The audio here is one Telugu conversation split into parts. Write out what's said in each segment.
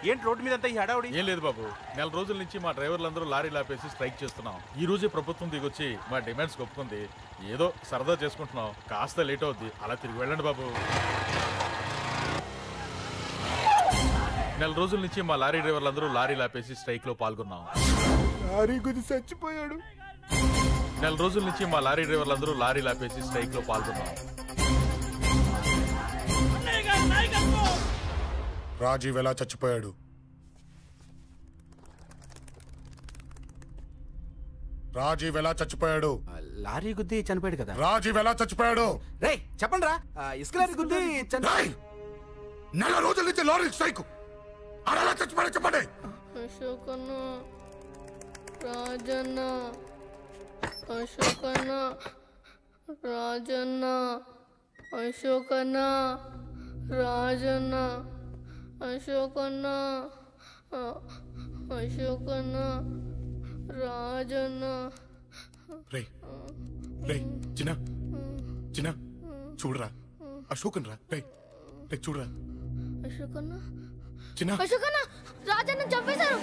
ఏంటి రోడ్డు మీద అంతా ఈ హడావుడి? ఏం లేదు బాబు, నెల రోజుల నుంచి మా డ్రైవర్లందరూ లారీ లాపేసి స్ట్రైక్ చేస్తున్నాం. ఈ రోజే ప్రభుత్వం దిగొచ్చి మా డిమాండ్స్ ఒప్పుకుంది. ఏదో సరదా చేసుకుంటున్నాం, కాస్త లేట్ అవుద్ది, అలా తిరిగి వెళ్ళండి బాబు. నెల రోజుల నుంచి మా లారీ డ్రైవర్లందరూ లారీ లాపేసి స్ట్రైక్ లో పాల్గొన్నాం. లారీ గుద్ది చచ్చిపోయాడు. నెల రోజుల నుంచి మా లారీ డ్రైవర్లందరూ లారీ లాపేసి స్ట్రైక్ లో పాల్గొన్నాం. రాజీవ్ ఎలా చచ్చిపోయాడు? రాజీవ్ ఎలా చచ్చిపోయాడు? లారీ గుద్ది చనిపోయాడు కదా. రాజీవ్ ఎలా చచ్చిపోయాడు? రే చెప్పండి రా. ఇసుక లారీ గుద్ది నెల రోజుల నుంచి లారీ స్ట్రైక్, అలా చచ్చిపోయాడు చెప్పండి. అశోకన్న, రాజన్న, అశోకన్న, రాజన్న, అశోకన్న, రాజన్న, అశోకన్న, అశోకన్న, రాజన్న. రే రే చిన్న చిన్న చూడరా, అశోకన్ రా. రే రే చూడరా. అశోకన్న, చిన్న అశోకన్న, రాజన్న చంపేశారు.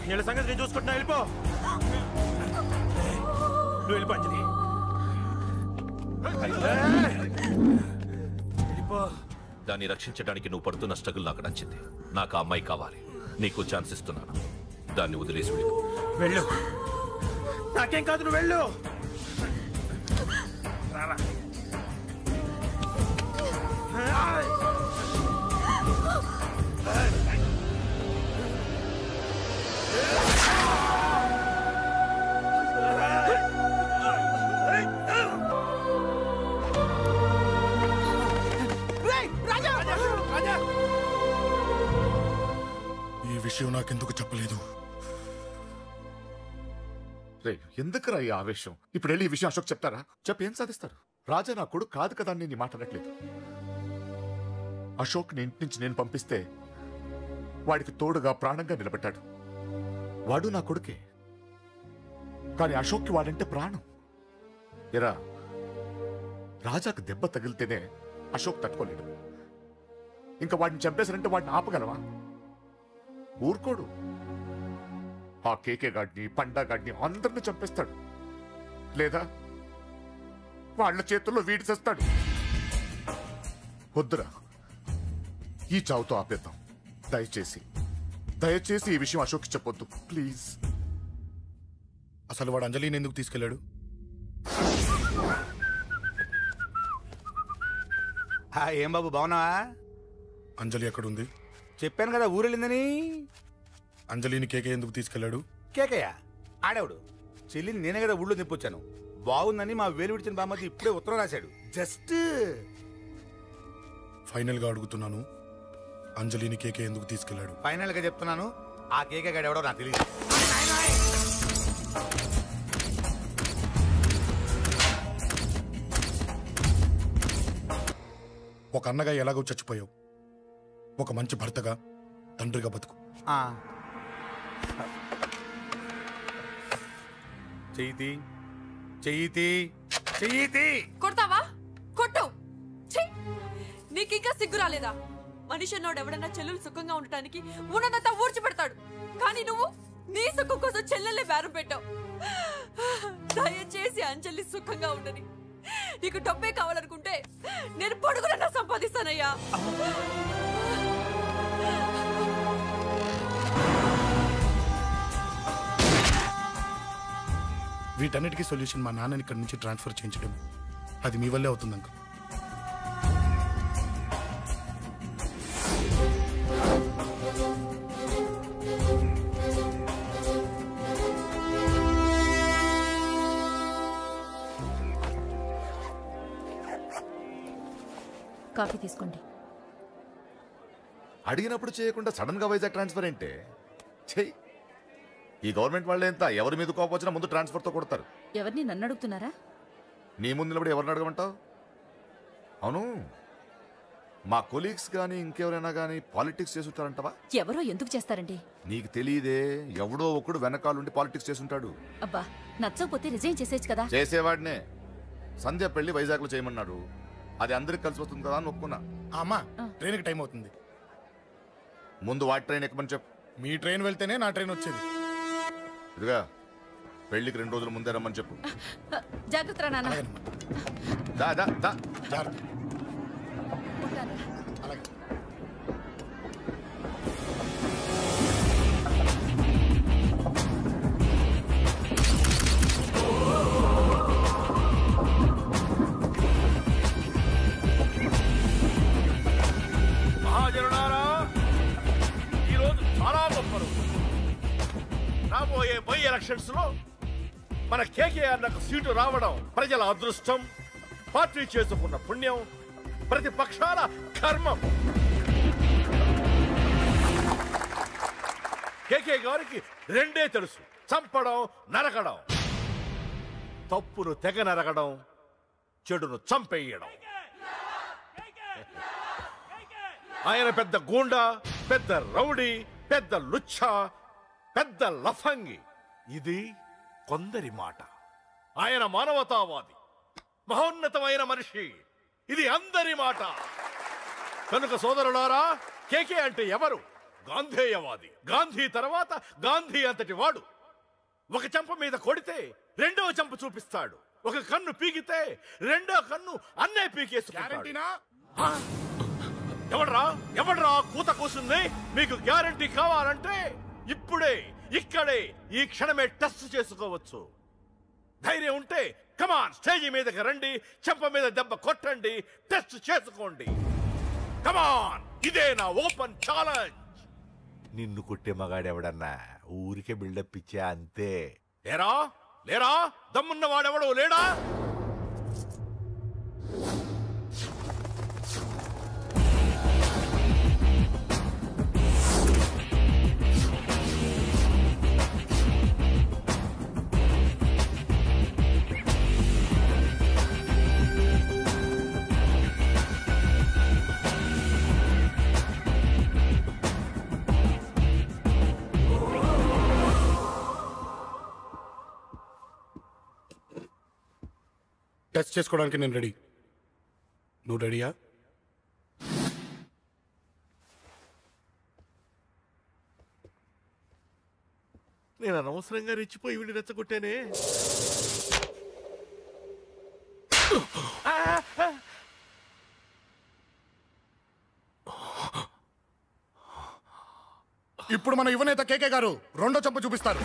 వీళ్ళ సంగతి నేను చూసుకుంటున్నా. వెళ్ళిపో, నువ్వు వెళ్ళిపో అంజలి. దాన్ని రక్షించడానికి నువ్వు పడుతున్న స్ట్రగుల్ నాకు నచ్చింది. నాకు ఆ అమ్మాయి కావాలి. నీకు ఛాన్స్ ఇస్తున్నాను. దాన్ని వదిలేసి వెళ్ళిపో. వెళ్ళు, నాకేం కాదు, నువ్వు వెళ్ళు. ఈ విషయం నాకెందుకు చెప్పలేదు? రే ఎందుకురా ఈ ఆవేశం? ఇప్పుడు వెళ్ళి ఈ విషయం అశోక్ చెప్తారా? చెప్పి ఏం సాధిస్తారు? రాజా నా కొడుకు కాదు కదా అని నేను మాట్లాడట్లేదు. అశోక్ ని ఇంటి నుంచి నేను పంపిస్తే వాడికి తోడుగా ప్రాణంగా నిలబెట్టాడు. వాడు నా కొడుకే, కానీ అశోక్కి వాడంటే ప్రాణం. ఎరా, రాజాకు దెబ్బ తగిలితేనే అశోక్ తట్టుకోలేడు. ఇంకా వాడిని చంపేశారంటే వాడిని ఆపగలవా? ఊరుకోడు. ఆ కేకే గాడిని, పండా గాడిని అందరిని చంపేస్తాడు, లేదా వాళ్ళ చేతుల్లో వీడి చేస్తాడు. వద్దురా, ఈ చావుతో ఆపేద్దాం. దయచేసి దయచేసి ఈ విషయం అశోక్కి చెప్పొద్దు ప్లీజ్. అసలు వాడు అంజలిని ఎందుకు తీసుకెళ్లాడు? ఏం బాబు బాగున్నావా? అంజలి ఎక్కడుంది? చెప్పాను కదా ఊరెళ్ళిందని. అంజలిని కేకే ఎందుకు తీసుకెళ్లాడు? కేకయ్య ఆడేవుడు. చెల్లిని నేనే కదా ఊళ్ళో తిప్పొచ్చాను. బాగుందని మా వేలు విడిచిన బామ్మది ఇప్పుడే ఉత్తరం రాశాడు. జస్ట్ ఫైనల్ గా అడుగుతున్నాను, అంజలిని కేకే ఎందుకు తీసుకెళ్లాడు? ఫైనల్ గా చెప్తున్నాను, ఆ కేకే గాడు ఎవడో నాకు తెలియదు. ఒక అన్నగా ఎలాగో చచ్చిపోయావు, ఒక మంచి భర్తగా, తండ్రిగా బతుకు. చెయ్యితి చెయ్యితి చెయ్యితి. కొడతావా? కొట్టు. నీకింకా సిగ్గు రాలేదా? మనిషి అన్నోడు ఎవడన్నా చెల్లెలు సుఖంగా ఉండటానికి ఉన్నదంతా ఊడ్చి పెడతాడు, కానీ నువ్వు నీ సుఖం కోసం చెల్లెల్లే బేరం పెట్టావు. దయచేసి అంజలి సుఖంగా ఉండని. నీకు డబ్బే కావాలనుకుంటే నేను పడుకునన్నా సంపాదిస్తానయ్యా. వీటన్నిటికీ సొల్యూషన్ మా నాన్నని ఇక్కడి నుంచి ట్రాన్స్ఫర్ చేయించడం. అది మీ వల్లే అవుతుంది అంకుల్. కాఫీ తీసుకోండి. అడిగినప్పుడు చేయకుండా సడన్ గా వైజాగ్ ట్రాన్స్ఫర్ ఏంటే? చెయ్యి. ఈ గవర్నమెంట్ వాళ్ళే ఎంత ఎవరి మీద కోపం వచ్చినా ముందు ట్రాన్స్ఫర్తో కొడతారు. ఎవరిని నన్ను అడుగుతున్నారా? నీ ముందు నిలబడి ఎవరిని అడగమంటావు? అవును, మా కొలీగ్స్ కానీ ఇంకెవరైనా కానీ పాలిటిక్స్ చేసుంటారంటవా? ఎవరో ఎందుకు చేస్తారండి? నీకు తెలియదే, ఎవడో ఒకడు వెనకాలండి పాలిటిక్స్ చేసుంటాడు. అబ్బా, నచ్చకపోతే రిజైన్ చేసేయచ్చు కదా. చేసేవాడినే. సంధ్య పెళ్లి వైజాగ్లో చేయమన్నాడు. అది అందరికి కలిసి వస్తుంది కదా అని ఒప్పుకున్నా. అమ్మా, ట్రైన్కి టైం అవుతుంది. ముందు వాటి ట్రైన్ ఎక్కమని చెప్పు. మీ ట్రైన్ వెళ్తేనే నా ట్రైన్ వచ్చేది. ఇదిగా పెళ్లికి 2 రోజుల ముందే రమ్మని చెప్పు. జాగ్రత్త నాన్న. దా దా దా. జాగ్రత్త. ఉంటాను. అలాగే. మహాజనులారా, ఈరోజు చాలా గొప్ప రోజు. రాబోయే బై ఎలక్షన్స్ లో మన కేకేఆర్ నాకు సీటు రావడం ప్రజల అదృష్టం, పార్టీ చేసుకున్న పుణ్యం, ప్రతిపక్షాల కర్మం. కేకే గారికి రెండే తెలుసు: చంపడం, నరకడం. తప్పును తెగ నరకడం, చెడును చంపేయడం. ఆయన పెద్ద గూండా, పెద్ద రౌడీ, పెద్ద లుచ్చ, పెద్ద లఫంగి. ఇది కొందరి మాట. ఆయన మానవతావాది, మహోన్నతమైన మనిషి. ఇది అందరి మాట. కనుక సోదరులారా, కేకే అంటే ఎవరు? గాంధేయవాది. గాంధీ తర్వాత గాంధీ అంతటి వాడు. ఒక చెంప మీద కొడితే రెండవ చెంప చూపిస్తాడు. ఒక కన్ను పీకితే రెండో కన్ను అన్నే పీకేసుకుంటాడు. ఎవడ్రా కూత కూసింది? మీకు గ్యారంటీ కావాలంటే ఇప్పుడే, ఇక్కడే, ఈ క్షణమే టెస్ట్ చేసుకోవచ్చు. ధైర్యం ఉంటే కమాన్, స్టేజీ మీదకి రండి, చెంప మీద దెబ్బ కొట్టండి, టెస్ట్ చేసుకోండి. కమాన్, ఇదే నా ఓపెన్ ఛాలెంజ్. నిన్ను కొట్టే మగాడెవడన్నా ఊరికే బిల్డప్ ఇచ్చా అంతే. లేరా దమ్మున్న వాడెవడో లేడా? టెస్ట్ చేసుకోవడానికి నేను రెడీ. నువ్వు రెడీయా? నేను అనవసరంగా రెచ్చిపోయి వీడిని రెచ్చగొట్టానే. ఇప్పుడు మన యువనేత కేకే గారు రెండో చెంప చూపిస్తారు.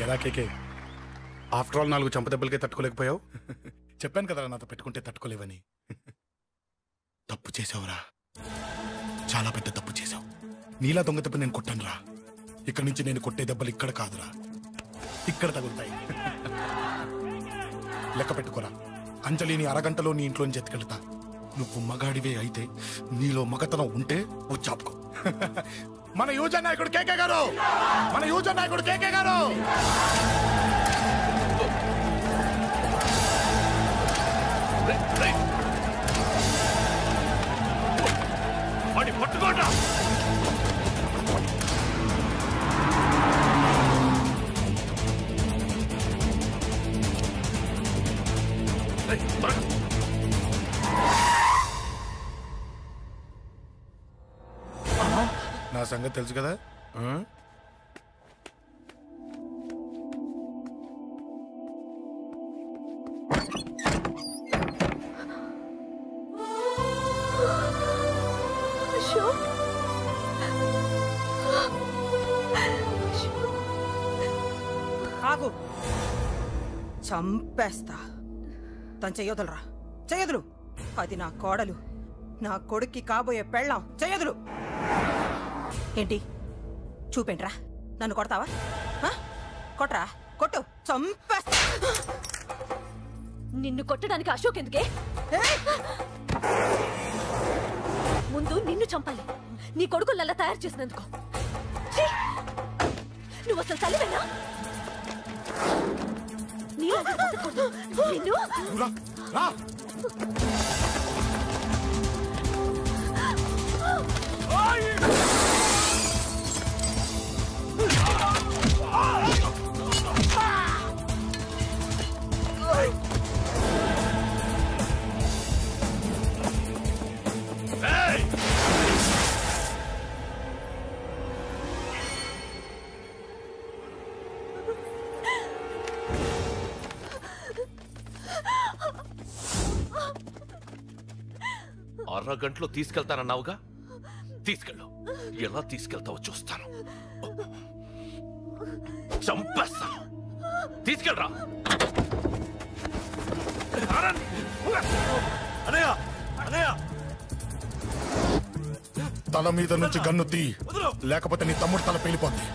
ఎలా కేకే, ఆఫ్టర్ ఆల్ 4 చెంప దెబ్బలకే తట్టుకోలేకపోయావు? చెప్పాను కదా నాతో పెట్టుకుంటే తట్టుకోలేవని. తప్పు చేసావురా, చాలా పెద్ద తప్పు చేసావు. నీలా దొంగ దెబ్బ నేను కొట్టాను రా. ఇక్కడి నుంచి నేను కొట్టే దెబ్బలు ఇక్కడ కాదురా, ఇక్కడ తగులుతాయి. లెక్క పెట్టుకోరా. అంజలిని అరగంటలో నీ ఇంట్లోంచి ఎత్తుకెళ్తా. నువ్వు మగాడివే అయితే, నీలో మగతనం ఉంటే వచ్చాపుకో. మన యువజన నాయకుడు కేకే గారు, మన యువజన నాయకుడు కేకే గారు. పట్టుకోండి. నా సంగతి తెలుసు కదా. ఆగు, చంపేస్తా. తను చెయ్యొదలరా, చెయ్యదులు. అది నా కోడలు, నా కొడుక్కి కాబోయే పెళ్ళాం చేయదులు. ఏంటి చూపేంట్రా? నన్ను కొడతావా? కొట్రా, కొట్టు, చంపేస్తా. నిన్ను కొట్టడానికి అశోక్ ఎందుకే? ముందు నిన్ను చంపాలి, నీ కొడుకులల్లా తయారు చేసినందుకు. నువ్వు అసలు తల్లివేనా? నిన్ను అరగంటలో తీసుకెళ్తానన్నావుగా, తీసుకెళ్ళు. ఎలా తీసుకెళ్తావో చూస్తాను. చంపేస్తాను. తీసుకెళ్ళరా. తల మీద నుంచి గన్ను తీ, లేకపోతే నీ తమ్ముడు తల పేలిపోద్ది.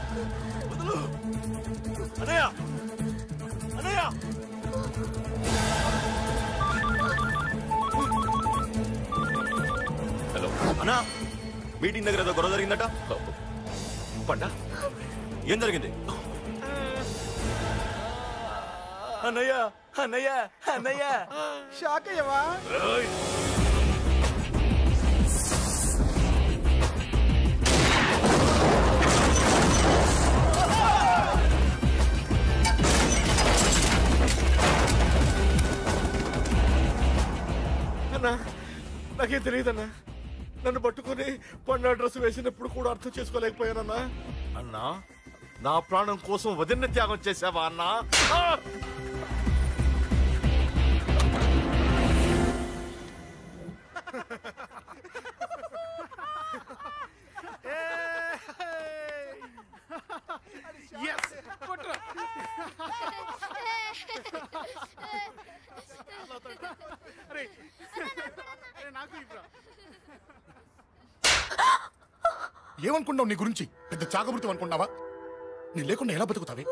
హలో అన్నా, మీటింగ్ దగ్గర ఏదో గొడవ జరిగిందట. పండా, ఏం జరిగింది? అన్నయ్య అన్నయ్య అన్నయ్య, షాక్ అయ్యవా? అన్నా, నాకేం తెలియదన్నా. నన్ను పట్టుకుని పండు డ్రెస్ వేసినప్పుడు కూడా అర్థం చేసుకోలేకపోయానన్నా. అన్నా, నా ప్రాణం కోసం వదిన త్యాగం చేసావా అన్నా? ఏమనుకున్నావు నీ గురించి? పెద్ద చాగమృతం అనుకున్నావా? నీ లేకుండా ఎలా బతుకుతావే?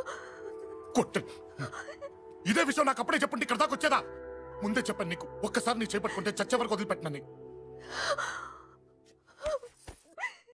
కొట్టు. ఇదే విషయం నాకు అప్పుడే చెప్పండి, ఇక్కడ దాకా వచ్చేదా? ముందే చెప్పాను నీకు, ఒక్కసారి నీ చేపట్టుకుంటే చచ్చే వరకు వదిలిపెట్టినా.